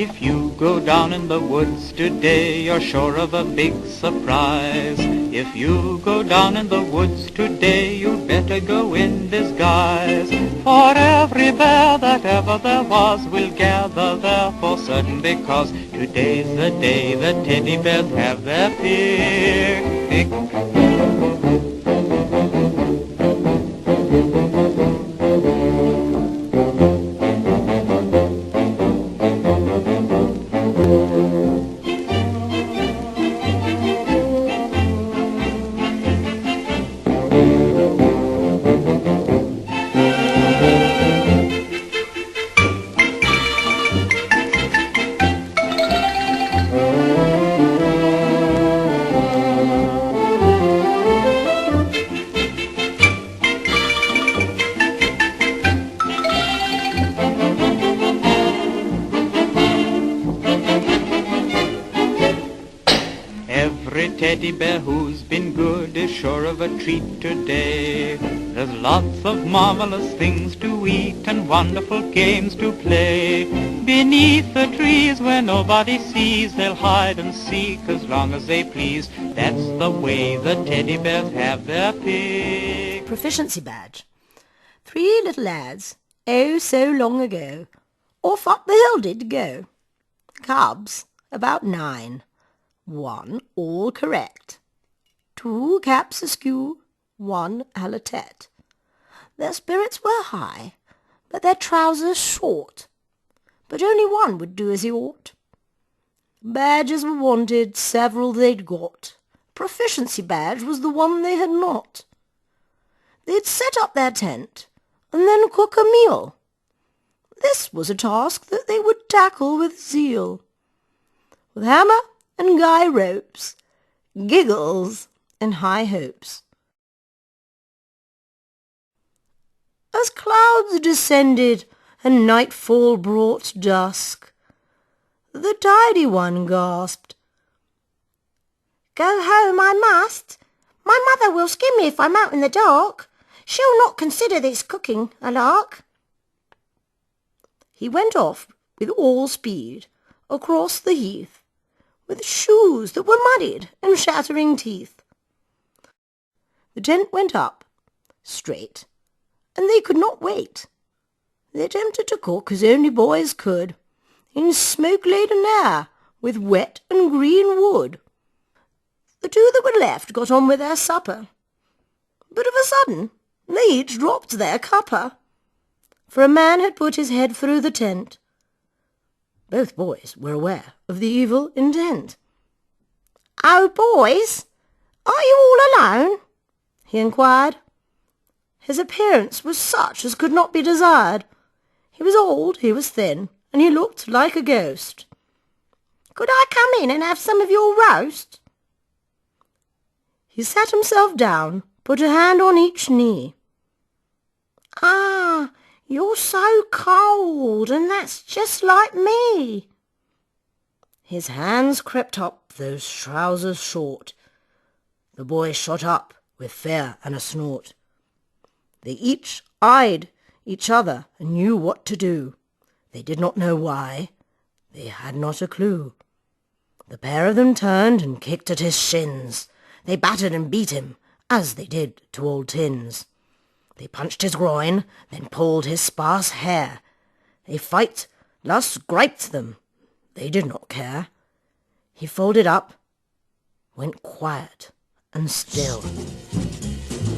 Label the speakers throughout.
Speaker 1: If you go down in the woods today, you're sure of a big surprise. If you go down in the woods today, you'd better go in disguise. For every bear that ever there was will gather there for certain, because today's the day the teddy bears have their picnic. Every teddy bear who's been good is sure of a treat today. There's lots of marvelous things to eat and wonderful games to play. Beneath the trees where nobody sees, they'll hide and seek as long as they please. That's the way the teddy bears have their pick.
Speaker 2: Proficiency badge. 3 little lads, oh so long ago, off up the hill did go. Cubs, about 9. 1 all correct, 2 caps askew, 1 à la tête. Their spirits were high, but their trousers short, but only one would do as he ought. Badges were wanted, several they'd got. Proficiency badge was the one they had not. They'd set up their tent, and then cook a meal. This was a task that they would tackle with zeal. With hammer and guy ropes, giggles and high hopes. As clouds descended and nightfall brought dusk, the tidy one gasped, "Go home I must. My mother will skin me if I'm out in the dark. She'll not consider this cooking a lark." He went off with all speed across the heath, with shoes that were muddied and shattering teeth. The tent went up, straight, and they could not wait. They attempted to cook as only boys could, in smoke-laden air, with wet and green wood. The 2 that were left got on with their supper, but of a sudden they each dropped their cuppa, for a man had put his head through the tent. Both boys were aware of the evil intent. "Oh, boys, are you all alone?" he inquired. His appearance was such as could not be desired. He was old, he was thin, and he looked like a ghost. "Could I come in and have some of your roast?" He sat himself down, put a hand on each knee. "Ah, you're so cold, and that's just like me." His hands crept up those trousers short. The boy shot up with fear and a snort. They each eyed each other and knew what to do. They did not know why. They had not a clue. The pair of them turned and kicked at his shins. They battered and beat him, as they did to old Tins. They punched his groin, then pulled his sparse hair. A fight lust griped them. They did not care. He folded up, went quiet and still.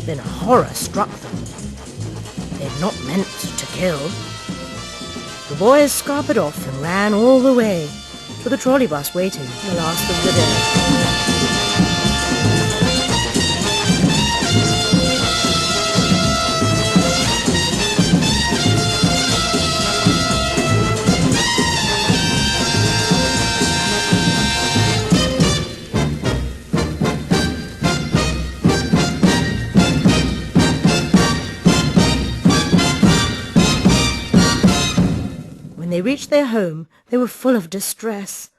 Speaker 2: Then horror struck them. They had not meant to kill. The boys scarpered off and ran all the way to the trolley bus waiting the last of the day. When they reached their home, they were full of distress.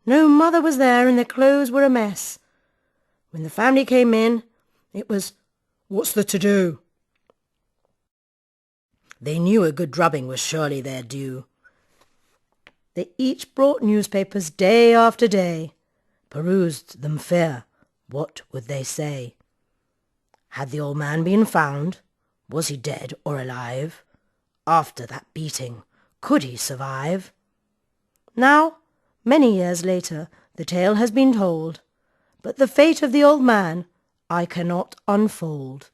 Speaker 2: No mother was there, and their clothes were a mess. When the family came in, it was, "What's the to-do?" They knew a good drubbing was surely their due. They each brought newspapers day after day. Perused them fair, what would they say? Had the old man been found? Was he dead or alive? After that beating, could he survive? Now, many years later, the tale has been told, but the fate of the old man I cannot unfold.